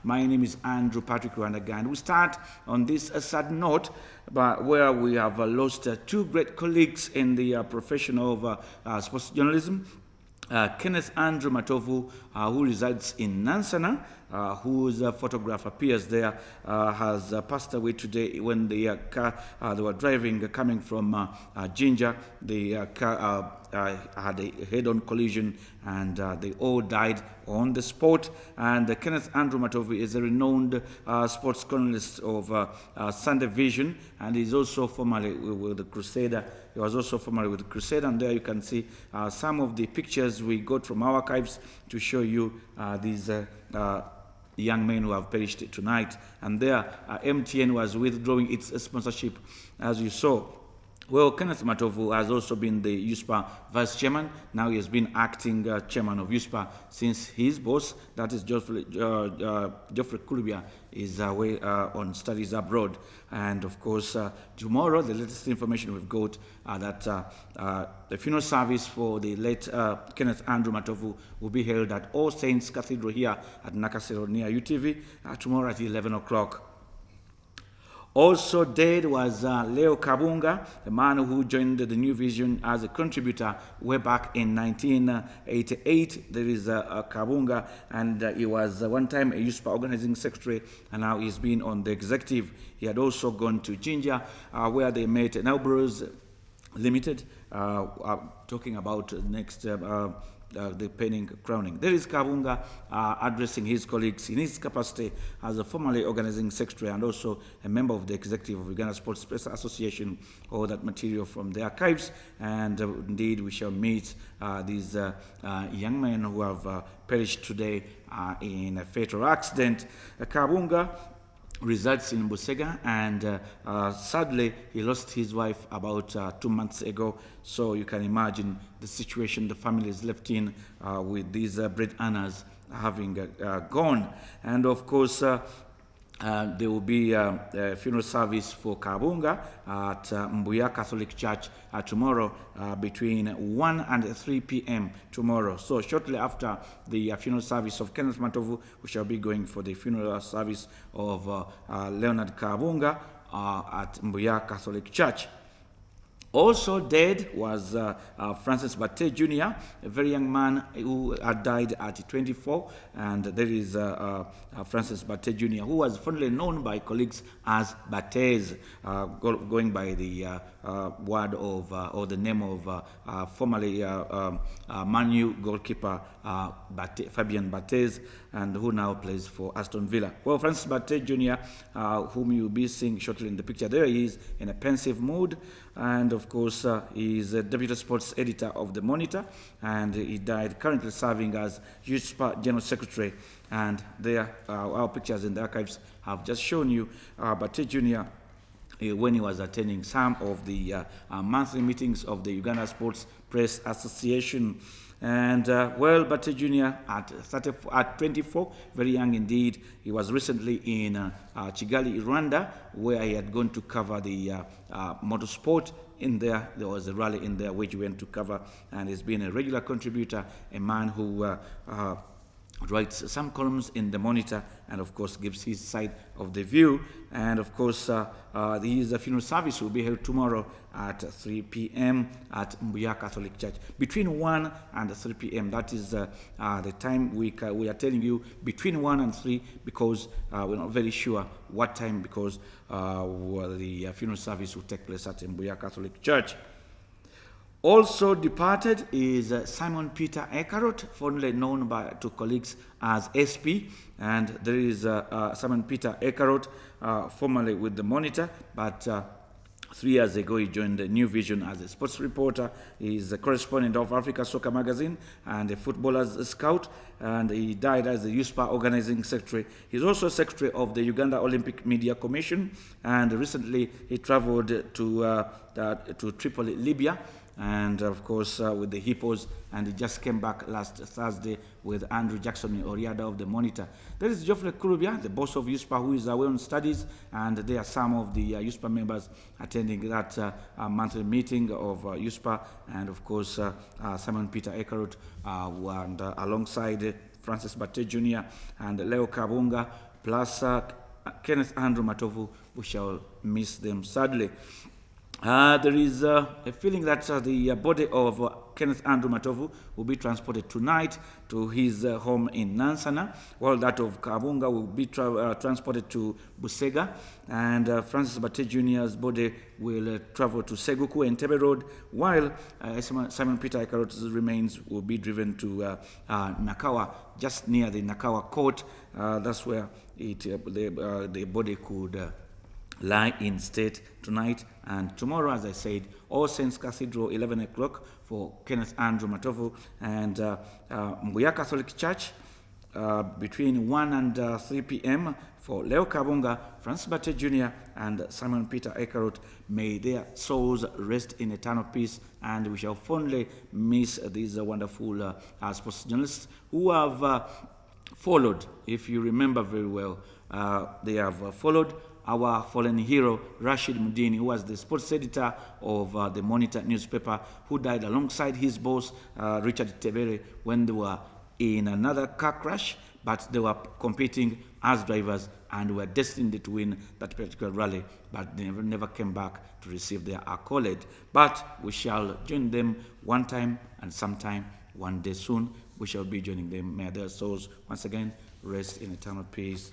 My name is Andrew Patrick Rwandaga, and we start on this sad note, but where we have lost two great colleagues in the profession of sports journalism. Kenneth Andrew Matovu, who resides in Nansana, whose photograph appears there, has passed away today when the car they were driving coming from Jinja. The car had a head-on collision, and they all died on the spot. And Kenneth Andrew Matovu is a renowned sports journalist of Sunday Vision, and he's also formerly with the Crusader. He was also formerly with the Crusader, and there you can see some of the pictures we got from our archives to show you these young men who have perished tonight. And there, MTN was withdrawing its sponsorship, as you saw. Well, Kenneth Matovu has also been the USPA vice chairman. Now he has been acting chairman of USPA since his boss, that is Geoffrey Kulubia, is away on studies abroad. And of course, tomorrow, the latest information we've got that the funeral service for the late Kenneth Andrew Matovu will be held at All Saints Cathedral here at Nakasero near UTV tomorrow at 11 o'clock. Also dead was Leo Kabunga, a man who joined the New Vision as a contributor way back in 1988. There is Kabunga, and he was one time a USPA organizing secretary, and now he's been on the executive. He had also gone to Jinja, where they met Naubros Limited, talking about next the pending crowning. There is Kabunga addressing his colleagues in his capacity as a formerly organizing secretary and also a member of the executive of Uganda Sports Press Association. All that material from the archives, and indeed we shall meet these young men who have perished today in a fatal accident. Kabunga resides in Busega, and sadly he lost his wife about 2 months ago. So you can imagine the situation the family is left in with these bread earners having gone. And of course there will be a funeral service for Kabunga at Mbuya Catholic Church tomorrow between 1 and 3 p.m. tomorrow. So shortly after the funeral service of Kenneth Matovu, we shall be going for the funeral service of Leonard Kabunga at Mbuya Catholic Church. Also dead was Francis Batte Jr., a very young man who had died at 24. And there is Francis Batte Jr., who was fondly known by colleagues as Battes, going by the word of or the name of formerly Manu goalkeeper Fabian Battes, and who now plays for Aston Villa. Well, Francis Batte Jr., whom you'll be seeing shortly in the picture, there he is in a pensive mood. And of course, he is a deputy sports editor of the Monitor, and he died currently serving as USPA General Secretary. And there, our pictures in the archives have just shown you Batte Jr. When he was attending some of the monthly meetings of the Uganda Sports Press Association. And well, Batte Jr. at 24, very young indeed. He was recently in Kigali, Rwanda, where he had gone to cover the motorsport. In there was a rally in there which he went to cover, and he's been a regular contributor, a man who writes some columns in the Monitor, and of course gives his side of the view. And of course his funeral service will be held tomorrow at 3 p.m. at Mbuya Catholic Church. Between 1 and 3 p.m. That is the time we are telling you, between 1 and 3, because we're not very sure what time, because the funeral service will take place at Mbuya Catholic Church. Also departed is Simon Peter Ekarot, fondly known to colleagues as SP. And there is Simon Peter Ekarot, formerly with the Monitor, but 3 years ago he joined the New Vision as a sports reporter. He is a correspondent of Africa Soccer Magazine and a footballer's scout, and he died as the USPA organizing secretary. He's also secretary of the Uganda Olympic Media Commission, and recently he traveled to Tripoli, Libya, and of course with the Hippos, and he just came back last Thursday with Andrew Jackson Oriada of the Monitor. There is Geoffrey Kulubia, the boss of USPA, who is away on studies, and there are some of the USPA members attending that monthly meeting of USPA, and of course Simon Peter Ekarot, and alongside Francis Batte Jr. and Leo Kabunga, plus Kenneth Andrew Matovu. We shall miss them sadly. There is a feeling that the body of Kenneth Andrew Matovu will be transported tonight to his home in Nansana, while that of Kabunga will be transported to Busega, and Francis Batte Jr.'s body will travel to Seguku and Tebe Road, while Simon Peter Ikarot's remains will be driven to Nakawa, just near the Nakawa court. That's where the body could lie in state tonight and tomorrow. As I said, All Saints Cathedral, 11 o'clock for Kenneth Andrew Matovu, and Mbuya Catholic Church between 1 and 3 p.m. for Leo Kabunga, Francis Batte Jr. and Simon Peter Ekarot. May their souls rest in eternal peace, and we shall fondly miss these wonderful sports journalists who have followed, if you remember very well, they have followed our fallen hero, Rashid Mudini, who was the sports editor of the Monitor newspaper, who died alongside his boss, Richard Tebere, when they were in another car crash, but they were competing as drivers and were destined to win that particular rally, but they never came back to receive their accolade. But we shall join them one time and sometime, one day soon, we shall be joining them. May their souls once again rest in eternal peace.